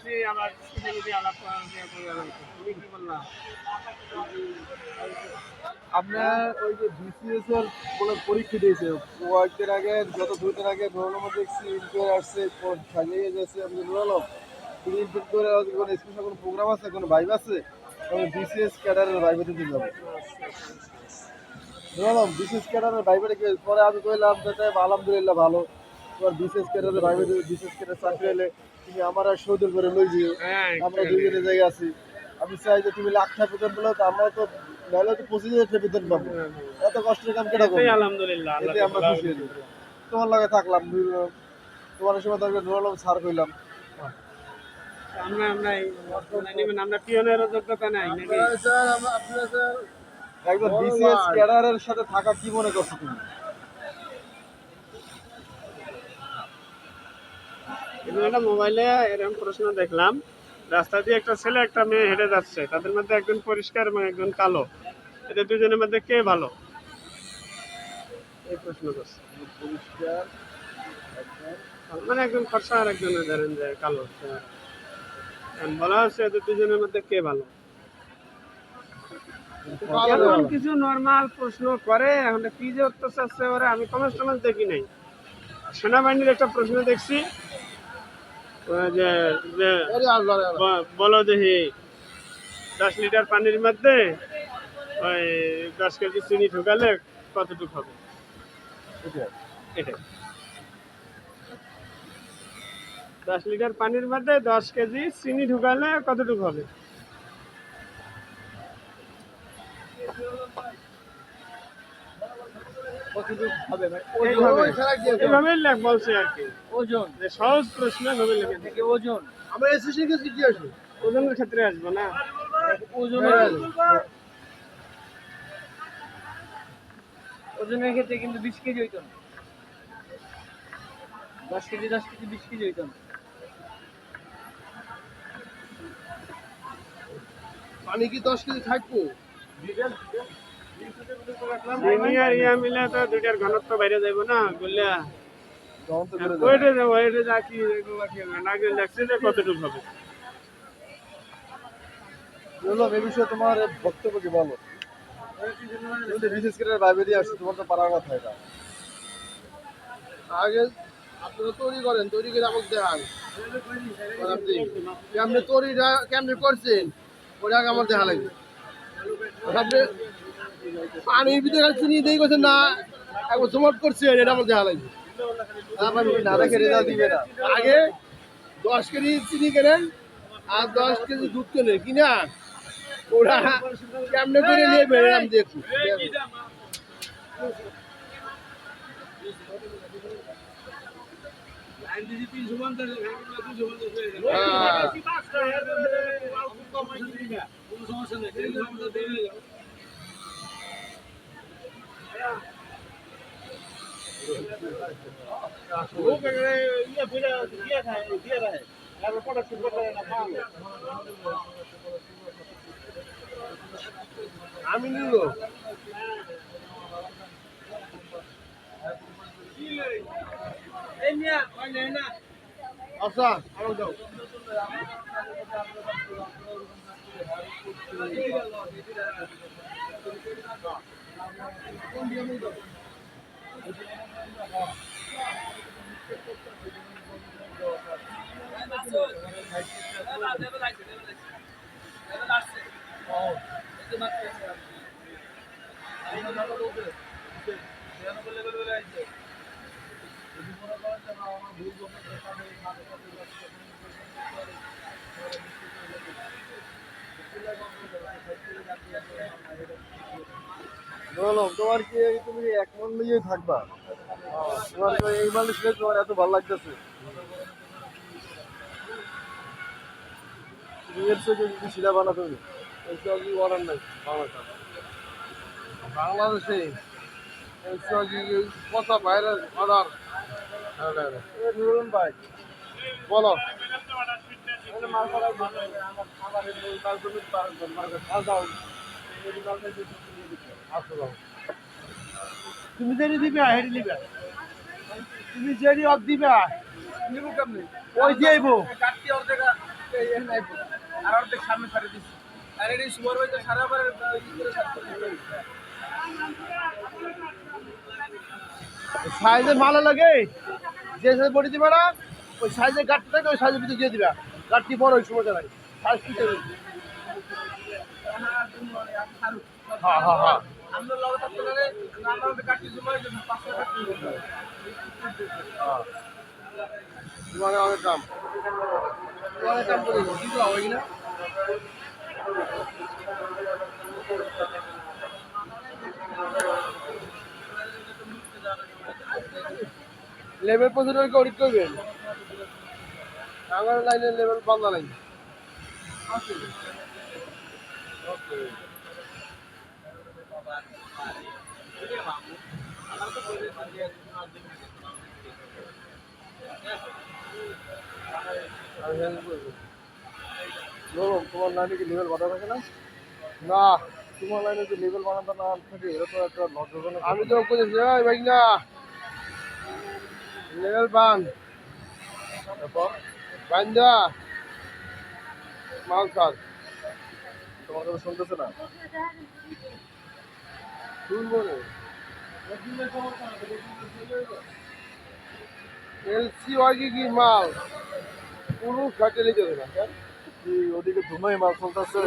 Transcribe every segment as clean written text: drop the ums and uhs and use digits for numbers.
বলতেছি আমার social media আলাপ তুমি কি বললাম? আপনার ওই যে বিসিএস এর বলে পরীক্ষা দিয়েছে কয়েকদিন আগে, গত 2 দিন আগে ধরুন দেখছি ইনকোয়ারি আসছে, সাজিয়ে যাচ্ছে। আমি বললাম তুমি ইনপুট করে কোনো স্পেশাল কোনো প্রোগ্রাম আছে, কোনো ভাইব আছে? আমি বিসিএস ক্যাডারের ভাইবে দিতে যাবো। বললাম বিসিএস ক্যাডারের ভাইবে পরে আমি কইলাম যে আলহামদুলিল্লাহ ভালো, তোমার বিসিএস ক্যাডারের ভাইবে দিবে, বিসিএস ক্যাডার চাকরি হলে তুমি আমার আর সৌদের করে লই দিও, হ্যাঁ, আমরা দুজনে জায়গা আছি। আমি চাই যে তুমি লাখ টাকা বেতন পেলো, তো আমরা তো নাহলে তো 25,000 টাকা বেতন পাবো। এত কষ্টের কাম কেটে করবো? আলহামদুলিল্লাহ এতে আমরা খুশি হই। তোমার লাগে থাকলাম, তোমার সময় দরকার ধরলাম সার কইলাম। আমরা আমরা পিয়নের যোগ্যতা নাই নাকি? স্যার আপনার স্যার একজন বিসিএস ক্যাডারের সাথে থাকা কি মনে করছো তুমি? একটা মোবাইলে এরকম প্রশ্ন দেখলাম, রাস্তা দিয়ে একটা ছেলে একটা মেয়ে হেঁটে যাচ্ছে, তাদের মধ্যে একজন পরিষ্কার এবং একজন কালো, এদের দুজনের মধ্যে কে ভালো? এই প্রশ্ন করছে। পরিষ্কার মানে একজন ফর্সা আর একজনের ধরেন যে কালো, এখন বলা হচ্ছে এদের দুজনের মধ্যে কে ভালো। এমন কিছু নর্মাল প্রশ্ন করে, এখন কি যে উত্তর চাচ্ছে ওরা, আমি কমেন্ট টমেন্ট দেখি নাই। সেনাবাহিনীর একটা প্রশ্ন দেখছি, যে যে বলো দেখি 10 লিটার পানির মধ্যে ওই 10 কেজি চিনি ঢুকালে কতটুকু হবে? এটা 10 লিটার পানির মধ্যে 10 কেজি চিনি ঢুকালে কতটুকু হবে? এইভাবেই লেখ বলছে আর কি, ওজন, যে সহজ প্রশ্ন ভাবে লিখে দিই। ওজন আমরা এসএসসি কে কি আসবে? ওজনের ক্ষেত্রে আসবো না, ওজনের ক্ষেত্রে কিন্তু 20 কেজি হইতো না, 10 কেজি 20 কেজি হইতো না। পানি কি 10 কেজি থাকবো? চিনি আর ইয়া মিলে তো দুইটার ঘনত্ব বাইরে যাবো না, বললে ওইটা যাবো, ওইটা যা কি না গেলে দেখছে যে কতটুকু হবে। এই বিষয়ে তোমার বক্তব্য কি বলো? বিশেষ করে ভাইবে দিয়ে আসছো, তোমার তো পারার কথা এটা। আগে আপনারা তৈরি করেন, তৈরি করে আমাকে দেখান আপনি তৈরিটা কেমনি করছেন, ওটা আগে আমার দেখা লাগবে। আপনি পানির ভিতরে চিনি দিয়ে করছেন না একবার জমাট করছেন, এটা আমার দেখা লাগবে। না দেখে রেজাল্ট দিবে না। আগে 10 কেজি চিনি কেনেন আর 10 কেজি দুধ কেনেন কিনা, ওরা কেমনে করে নেবে আমি দেখি। আমি নিল আচ্ছা আমার দাও। বলো তোমার কি তুমি এক মন নিয়ে থাকবা? তোমার তো এই মানুষের তোমার এত ভালো লাগতেছে, তুমি এর থেকে যদি শিলা বানা তুমি অর্ডার নাই বাংলাদেশে কথা বাইরের অর্ডার ভাই বলো। তুমি যেটি দিবা হেঁটে নিবা, তুমি যেটি অফ দিবা নিব কেমনি ওই দিয়েইব আর অর্ধেক সামনে ছাড়ে দিচ্ছি আর এটি সুপার ভাই তো সারা বার সাইজে ভালো লাগে যে সাইজ বডি দিবে না ওই সাইজের গাঁটটি থাকে ওই সাইজের ভিতরে দিয়ে দিবা গাঁটটি বড় ওই সময় নাই সাইজ পিছিয়ে দেবে হ্যাঁ হ্যাঁ হ্যাঁ আমরা লগে থাকতে গেলে আমরা গাঁটটি জমা হয়ে যাবে 500 টাকা হ্যাঁ তোমার অনেক দাম অনেক দাম করে দিতে হবে কিনা লেভেল পর্যন্ত অডিট করবেন আমার লাইনের লেভেল বাংলা লাইন তোমার লাইনে কি লেভেল বাধা থাকে না না তোমার লাইনে যে লেভেল বানাতে না থাকে এটা তো একটা লজ্জাজনক আমি তো করেছি ভাই না লেভেল বান বান্দা মাল স্যার তোমার কথা শুনতেছে না শুনবো না এলসি ওয়াগি কি মাল পুরো ঘাটে লেগে যাবে না ওদিকে ধুমাই মাল চলতেছে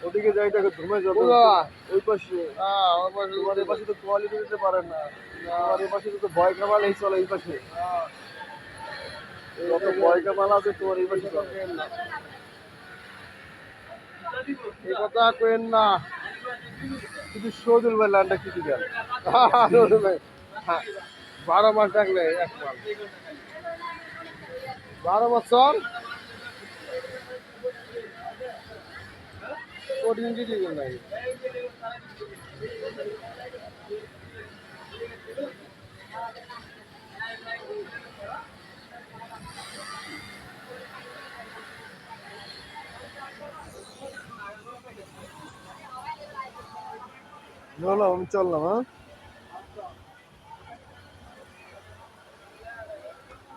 ওদিকে যাই দেখো ধুমাই যাবে ওই পাশে তোমার এই পাশে তো কোয়ালিটি দিতে পারেন না আর এই পাশে তো ভয় কামাল এই চলে এই পাশে যত ভয় কামাল আছে তোমার এই পাশে এই কথা কেন না শুধু শোধুল ভাই ল্যান্ডটা কি দিবেন 12 মাস থাকলে এক মাস 12 বছর কঠিন কি দিবেন নাই আমি চললাম হ্যাঁ